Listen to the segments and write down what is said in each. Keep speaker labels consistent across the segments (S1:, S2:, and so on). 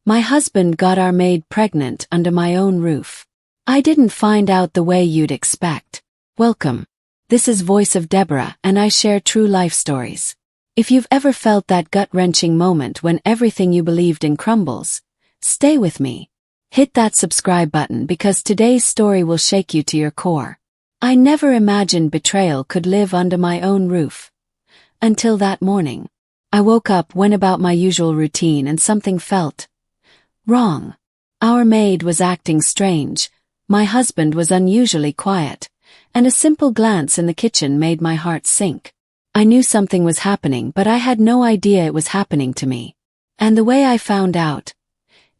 S1: My husband got our maid pregnant under my own roof. I didn't find out the way you'd expect. Welcome. This is Voice of Deborah, and I share true life stories. If you've ever felt that gut-wrenching moment when everything you believed in crumbles, stay with me. Hit that subscribe button because today's story will shake you to your core. I never imagined betrayal could live under my own roof. Until that morning. I woke up, went about my usual routine, and something felt wrong. Our maid was acting strange, my husband was unusually quiet, and a simple glance in the kitchen made my heart sink. I knew something was happening, but I had no idea it was happening to me. And the way I found out,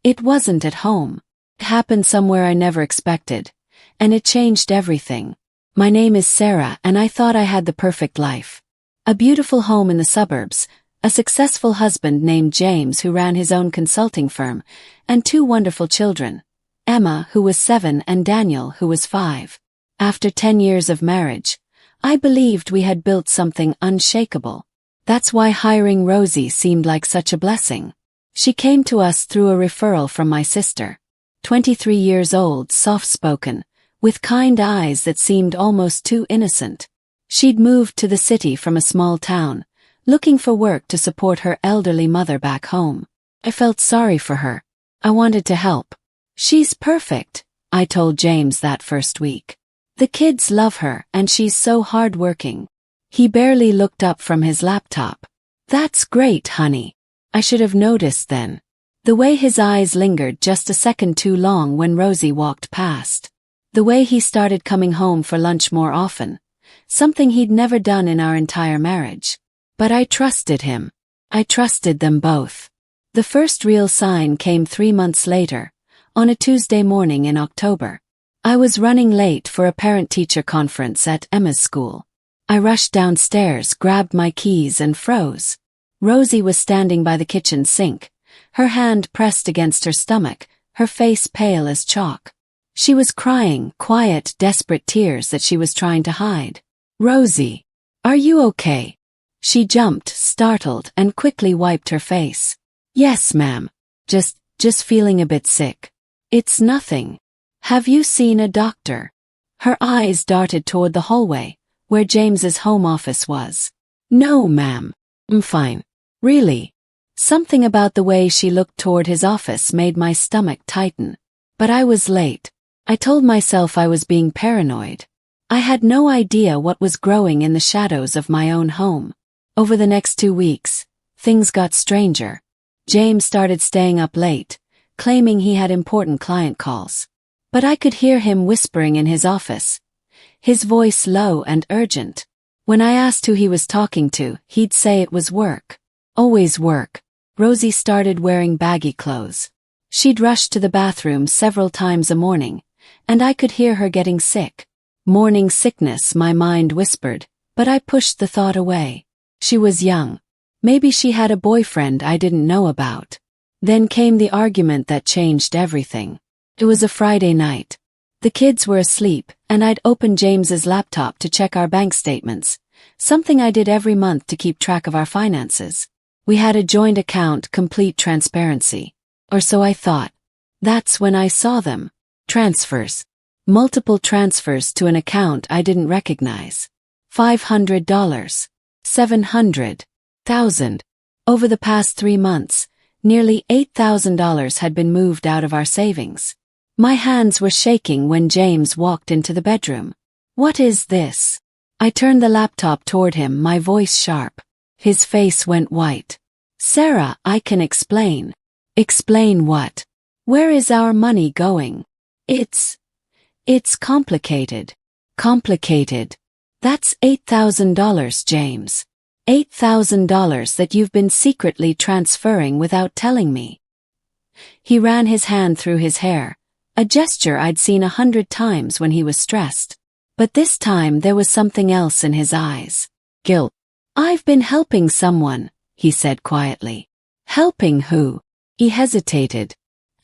S1: it wasn't at home. It happened somewhere I never expected, and it changed everything. My name is Sarah, and I thought I had the perfect life. A beautiful home in the suburbs, a successful husband named James who ran his own consulting firm, and two wonderful children, Emma, who was 7, and Daniel, who was 5. After 10 years of marriage, I believed we had built something unshakable. That's why hiring Rosie seemed like such a blessing. She came to us through a referral from my sister. 23 years old, soft-spoken, with kind eyes that seemed almost too innocent. She'd moved to the city from a small town, looking for work to support her elderly mother back home. I felt sorry for her. I wanted to help. She's perfect, I told James that first week. The kids love her, and she's so hardworking. He barely looked up from his laptop. That's great, honey. I should have noticed then. The way his eyes lingered just a second too long when Rosie walked past. The way he started coming home for lunch more often. Something he'd never done in our entire marriage. But I trusted him. I trusted them both. The first real sign came 3 months later, on a Tuesday morning in October. I was running late for a parent-teacher conference at Emma's school. I rushed downstairs, grabbed my keys, and froze. Rosie was standing by the kitchen sink, her hand pressed against her stomach, her face pale as chalk. She was crying, quiet, desperate tears that she was trying to hide. Rosie, are you okay? She jumped, startled, and quickly wiped her face. Yes, ma'am. Just feeling a bit sick. It's nothing. Have you seen a doctor? Her eyes darted toward the hallway, where James's home office was. No, ma'am. I'm fine. Really? Something about the way she looked toward his office made my stomach tighten. But I was late. I told myself I was being paranoid. I had no idea what was growing in the shadows of my own home. Over the next 2 weeks, things got stranger. James started staying up late, claiming he had important client calls. But I could hear him whispering in his office, his voice low and urgent. When I asked who he was talking to, he'd say it was work. Always work. Rosie started wearing baggy clothes. She'd rush to the bathroom several times a morning, and I could hear her getting sick. Morning sickness, my mind whispered, but I pushed the thought away. She was young. Maybe she had a boyfriend I didn't know about. Then came the argument that changed everything. It was a Friday night. The kids were asleep, and I'd opened James's laptop to check our bank statements, something I did every month to keep track of our finances. We had a joint account, complete transparency. Or so I thought. That's when I saw them. Transfers. Multiple transfers to an account I didn't recognize. $500. 700,000. Over the past 3 months, nearly $8,000 had been moved out of our savings. My hands were shaking when James walked into the bedroom. What is this? I turned the laptop toward him, my voice sharp. His face went white. Sarah, I can explain. Explain what? Where is our money going? It's complicated. Complicated. That's $8,000, James. $8,000 that you've been secretly transferring without telling me. He ran his hand through his hair, a gesture I'd seen 100 times when he was stressed. But this time there was something else in his eyes. Guilt. I've been helping someone, he said quietly. Helping who? He hesitated.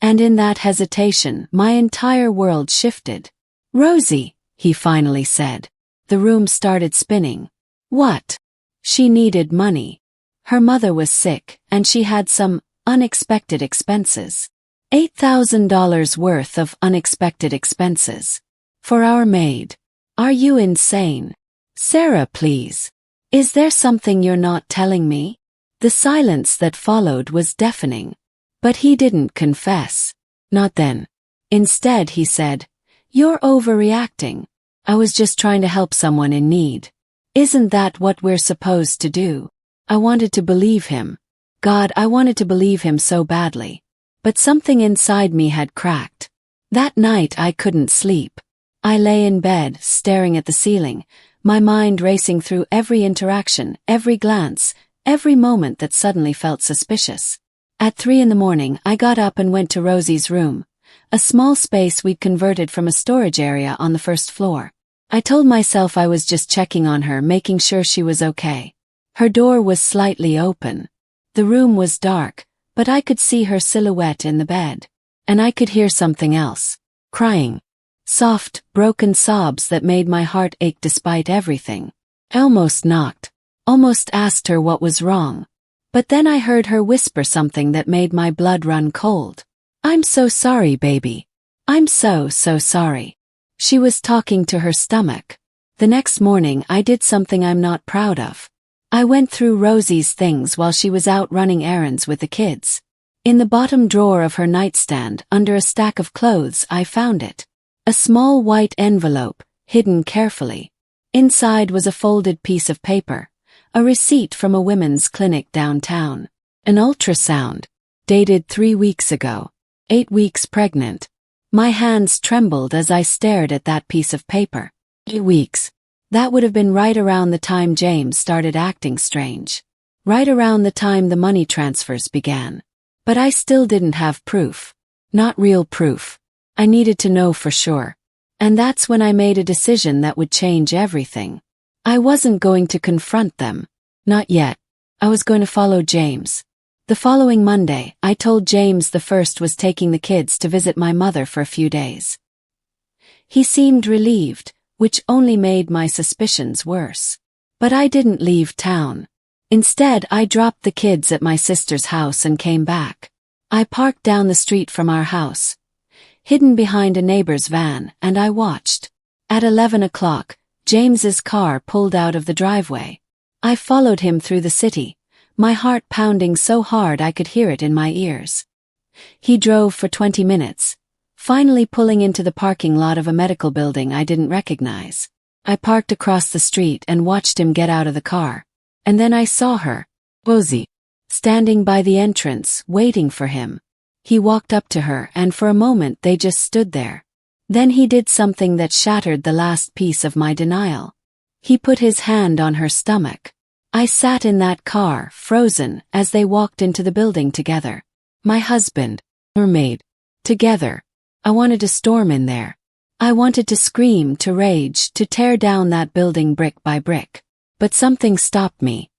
S1: And in that hesitation, my entire world shifted. Rosie, he finally said. The room started spinning. What? She needed money. Her mother was sick, and she had some unexpected expenses. $8,000 worth of unexpected expenses. For our maid. Are you insane? Sarah, please. Is there something you're not telling me? The silence that followed was deafening. But he didn't confess. Not then. Instead, he said, "You're overreacting. I was just trying to help someone in need. Isn't that what we're supposed to do?" I wanted to believe him. God, I wanted to believe him so badly. But something inside me had cracked. That night I couldn't sleep. I lay in bed, staring at the ceiling, my mind racing through every interaction, every glance, every moment that suddenly felt suspicious. At 3 a.m, I got up and went to Rosie's room, a small space we'd converted from a storage area on the first floor. I told myself I was just checking on her, making sure she was okay. Her door was slightly open. The room was dark, but I could see her silhouette in the bed. And I could hear something else. Crying. Soft, broken sobs that made my heart ache despite everything. I almost knocked. Almost asked her what was wrong. But then I heard her whisper something that made my blood run cold. "I'm so sorry, baby. I'm so sorry." She was talking to her stomach. The next morning I did something I'm not proud of. I went through Rosie's things while she was out running errands with the kids. In the bottom drawer of her nightstand, under a stack of clothes, I found it. A small white envelope, hidden carefully. Inside was a folded piece of paper, a receipt from a women's clinic downtown. An ultrasound, dated 3 weeks ago. 8 weeks pregnant. My hands trembled as I stared at that piece of paper. 8 weeks. That would have been right around the time James started acting strange. Right around the time the money transfers began. But I still didn't have proof. Not real proof. I needed to know for sure. And that's when I made a decision that would change everything. I wasn't going to confront them. Not yet. I was going to follow James. The following Monday, I told James the first was taking the kids to visit my mother for a few days. He seemed relieved, which only made my suspicions worse. But I didn't leave town. Instead, I dropped the kids at my sister's house and came back. I parked down the street from our house, hidden behind a neighbor's van, and I watched. At 11 o'clock, James's car pulled out of the driveway. I followed him through the city, my heart pounding so hard I could hear it in my ears. He drove for 20 minutes. Finally pulling into the parking lot of a medical building I didn't recognize. I parked across the street and watched him get out of the car. And then I saw her, Rosie, standing by the entrance, waiting for him. He walked up to her and for a moment they just stood there. Then he did something that shattered the last piece of my denial. He put his hand on her stomach. I sat in that car, frozen, as they walked into the building together. My husband, her maid, together. I wanted to storm in there. I wanted to scream, to rage, to tear down that building brick by brick. But something stopped me.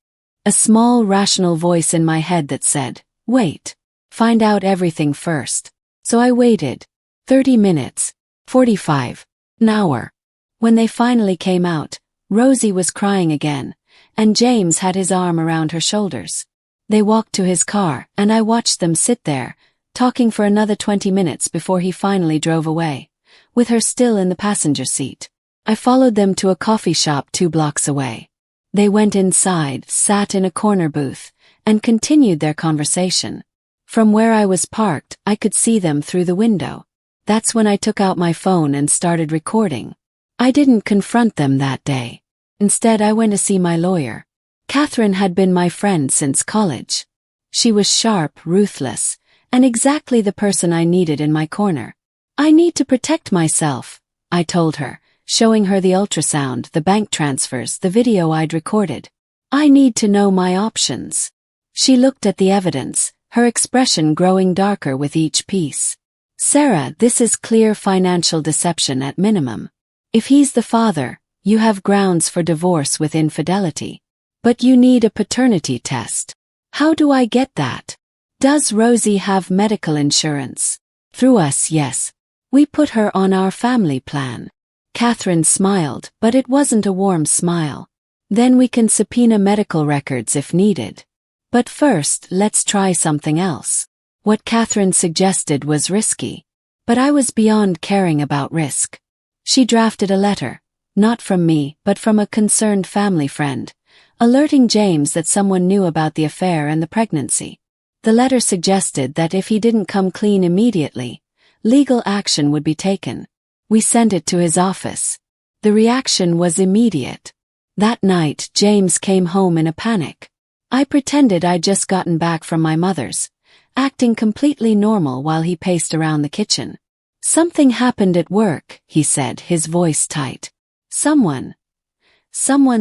S1: A small, rational voice in my head that said, "Wait. Find out everything first." So I waited. 30 minutes. 45. An hour. When they finally came out, Rosie was crying again, and James had his arm around her shoulders. They walked to his car, and I watched them sit there, talking for another 20 minutes before he finally drove away, with her still in the passenger seat. I followed them to a coffee shop 2 blocks away. They went inside, sat in a corner booth, and continued their conversation. From where I was parked, I could see them through the window. That's when I took out my phone and started recording. I didn't confront them that day. Instead, I went to see my lawyer. Catherine had been my friend since college. She was sharp, ruthless, and exactly the person I needed in my corner. "I need to protect myself," I told her, showing her the ultrasound, the bank transfers, the video I'd recorded. "I need to know my options." She looked at the evidence, her expression growing darker with each piece. "Sarah, this is clear financial deception at minimum. If he's the father, you have grounds for divorce with infidelity. But you need a paternity test. How do I get that? Does Rosie have medical insurance?" "Through us, yes. We put her on our family plan." Catherine smiled, but it wasn't a warm smile. "Then we can subpoena medical records if needed. But first, let's try something else." What Catherine suggested was risky. But I was beyond caring about risk. She drafted a letter, not from me but from a concerned family friend, alerting James that someone knew about the affair and the pregnancy. The letter suggested that if he didn't come clean immediately, legal action would be taken. We sent it to his office. The reaction was immediate. That night, James came home in a panic. I pretended I'd just gotten back from my mother's, acting completely normal while he paced around the kitchen. "Something happened at work," he said, his voice tight. Someone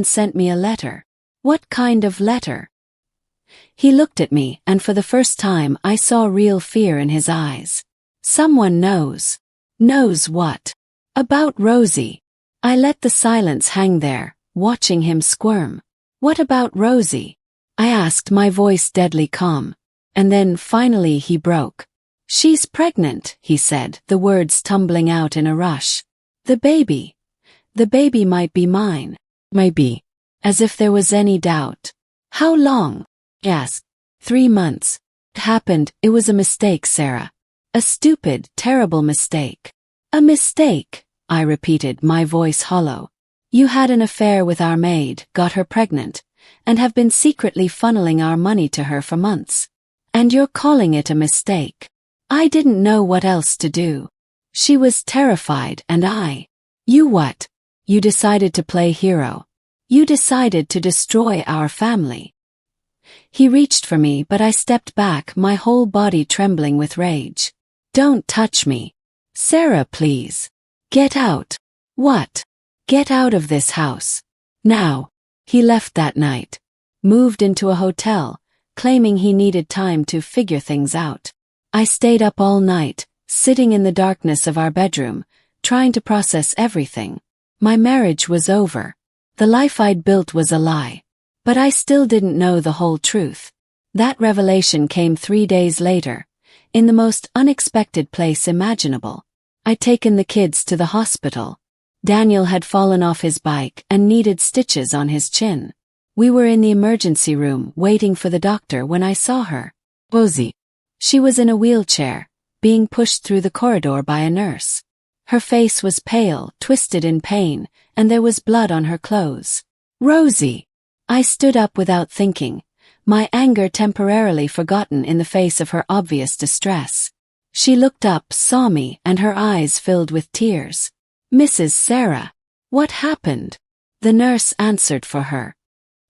S1: sent me a letter." "What kind of letter?" He looked at me, and for the first time I saw real fear in his eyes. "Someone knows." "Knows what?" "About Rosie." I let the silence hang there, watching him squirm. "What about Rosie?" I asked, my voice deadly calm. And then finally he broke. "She's pregnant," he said, the words tumbling out in a rush. The baby might be mine." "Maybe." As if there was any doubt. "How long?" I asked. 3 months. "It happened, it was a mistake, Sarah. A stupid, terrible mistake." "A mistake," I repeated, my voice hollow. "You had an affair with our maid, got her pregnant, and have been secretly funneling our money to her for months. And you're calling it a mistake." I didn't know what else to do. She was terrified, and "You what? You decided to play hero. You decided to destroy our family." He reached for me, but I stepped back, my whole body trembling with rage. "Don't touch me. Sarah, please. Get out." "What?" "Get out of this house. Now." He left that night. Moved into a hotel, claiming he needed time to figure things out. I stayed up all night, sitting in the darkness of our bedroom, trying to process everything. My marriage was over. The life I'd built was a lie. But I still didn't know the whole truth. That revelation came 3 days later, in the most unexpected place imaginable. I'd taken the kids to the hospital. Daniel had fallen off his bike and needed stitches on his chin. We were in the emergency room waiting for the doctor when I saw her. Rosie. She was in a wheelchair, being pushed through the corridor by a nurse. Her face was pale, twisted in pain, and there was blood on her clothes. "Rosie!" I stood up without thinking, my anger temporarily forgotten in the face of her obvious distress. She looked up, saw me, and her eyes filled with tears. "Mrs. Sarah, what happened?" The nurse answered for her.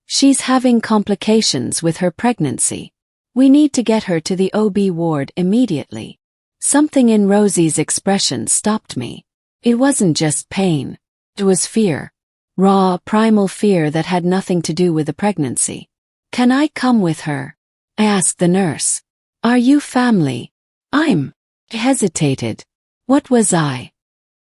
S1: "She's having complications with her pregnancy. We need to get her to the OB ward immediately." Something in Rosie's expression stopped me. It wasn't just pain. It was fear. Raw, primal fear that had nothing to do with the pregnancy. "Can I come with her?" I asked the nurse. "Are you family?" I hesitated. What was I?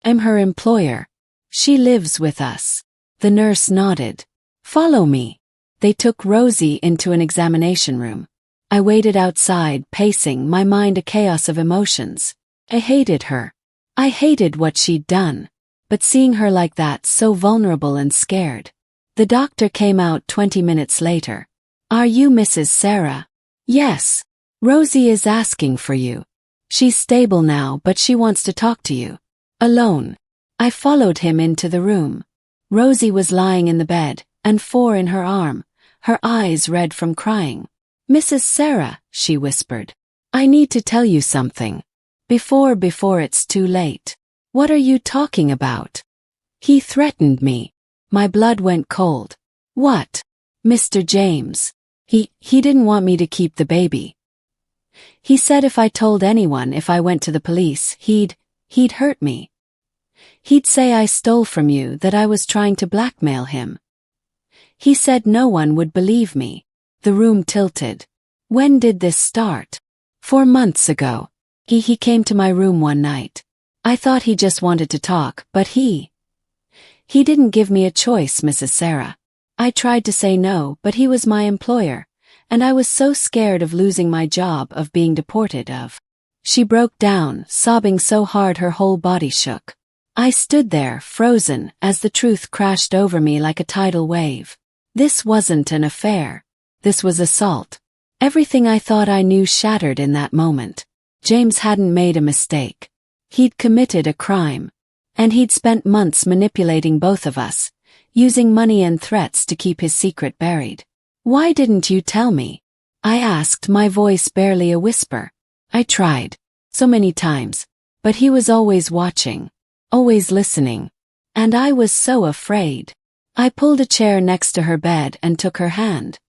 S1: "I'm her employer. She lives with us." The nurse nodded. "Follow me." They took Rosie into an examination room. I waited outside, pacing, my mind a chaos of emotions. I hated her. I hated what she'd done. But seeing her like that, so vulnerable and scared. The doctor came out 20 minutes later. "Are you Mrs. Sarah?" "Yes. Rosie is asking for you. She's stable now, but she wants to talk to you. Alone." I followed him into the room. Rosie was lying in the bed, and 4 in her arm, her eyes red from crying. "Mrs. Sarah," she whispered. "I need to tell you something. Before it's too late." "What are you talking about?" "He threatened me." My blood went cold. "What?" "Mr. James. He didn't want me to keep the baby. He said if I told anyone, if I went to the police, he'd hurt me. He'd say I stole from you, that I was trying to blackmail him. He said no one would believe me." The room tilted. "When did this start?" 4 months ago. He came to my room one night. I thought he just wanted to talk, but he didn't give me a choice, Mrs. Sarah. I tried to say no, but he was my employer, and I was so scared of losing my job, of being deported, of... She broke down, sobbing so hard her whole body shook. I stood there, frozen, as the truth crashed over me like a tidal wave. This wasn't an affair. This was assault. Everything I thought I knew shattered in that moment. James hadn't made a mistake. He'd committed a crime. And he'd spent months manipulating both of us, using money and threats to keep his secret buried. "Why didn't you tell me?" I asked, my voice barely a whisper. I tried. So many times. But he was always watching. Always listening. And I was so afraid. I pulled a chair next to her bed and took her hand.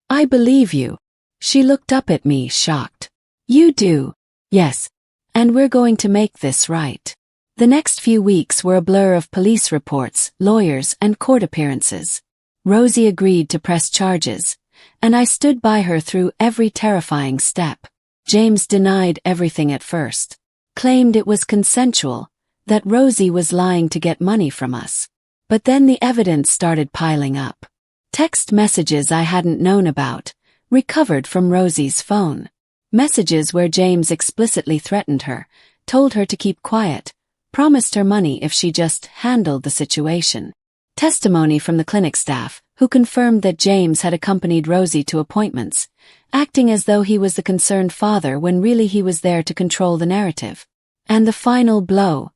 S1: "I believe you." She looked up at me, shocked. "You do?" "Yes. And we're going to make this right." The next few weeks were a blur of police reports, lawyers, and court appearances. Rosie agreed to press charges, and I stood by her through every terrifying step. James denied everything at first, claimed it was consensual, that Rosie was lying to get money from us. But then the evidence started piling up. Text messages I hadn't known about, recovered from Rosie's phone. Messages where James explicitly threatened her, told her to keep quiet, promised her money if she just handled the situation. Testimony from the clinic staff, who confirmed that James had accompanied Rosie to appointments, acting as though he was the concerned father when really he was there to control the narrative. And the final blow,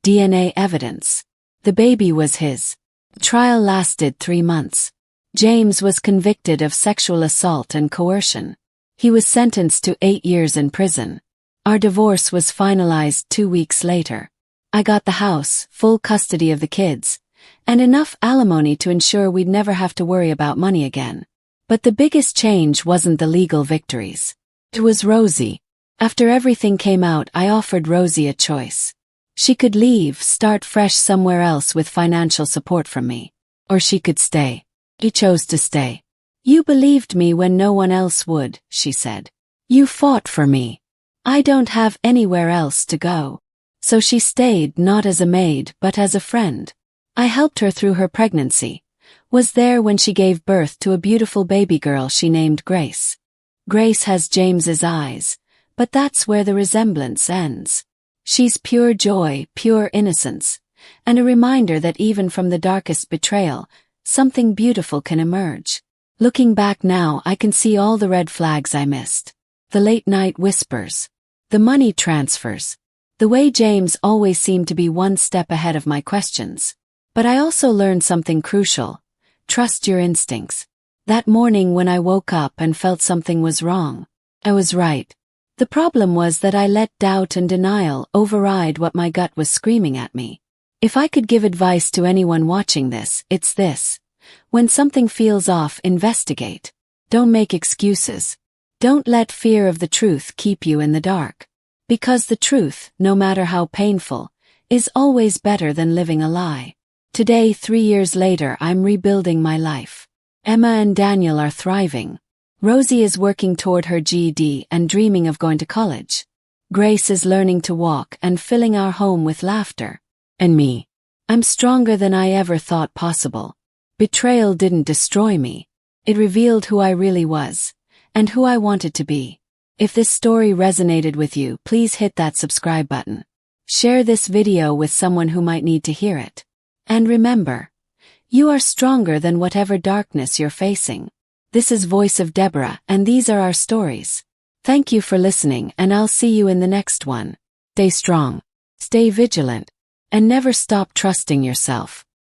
S1: DNA evidence. The baby was his. The trial lasted 3 months. James was convicted of sexual assault and coercion. He was sentenced to 8 years in prison. Our divorce was finalized 2 weeks later. I got the house, full custody of the kids, and enough alimony to ensure we'd never have to worry about money again. But the biggest change wasn't the legal victories. It was Rosie. After everything came out, I offered Rosie a choice. She could leave, start fresh somewhere else with financial support from me. Or she could stay. She chose to stay. "You believed me when no one else would," she said. "You fought for me. I don't have anywhere else to go." So she stayed, not as a maid, but as a friend. I helped her through her pregnancy, was there when she gave birth to a beautiful baby girl she named Grace. Grace has James's eyes, but that's where the resemblance ends. She's pure joy, pure innocence, and a reminder that even from the darkest betrayal, something beautiful can emerge. Looking back now, I can see all the red flags I missed. The late-night whispers. The money transfers. The way James always seemed to be one step ahead of my questions. But I also learned something crucial. Trust your instincts. That morning when I woke up and felt something was wrong, I was right. The problem was that I let doubt and denial override what my gut was screaming at me. If I could give advice to anyone watching this, it's this. When something feels off, investigate. Don't make excuses. Don't let fear of the truth keep you in the dark. Because the truth, no matter how painful, is always better than living a lie. Today, 3 years later, I'm rebuilding my life. Emma and Daniel are thriving. Rosie is working toward her GED and dreaming of going to college. Grace is learning to walk and filling our home with laughter. And me. I'm stronger than I ever thought possible. Betrayal didn't destroy me. It revealed who I really was, and who I wanted to be. If this story resonated with you, please hit that subscribe button. Share this video with someone who might need to hear it. And remember, you are stronger than whatever darkness you're facing. This is Voice of Deborah, and these are our stories. Thank you for listening, and I'll see you in the next one. Stay strong, stay vigilant, and never stop trusting yourself.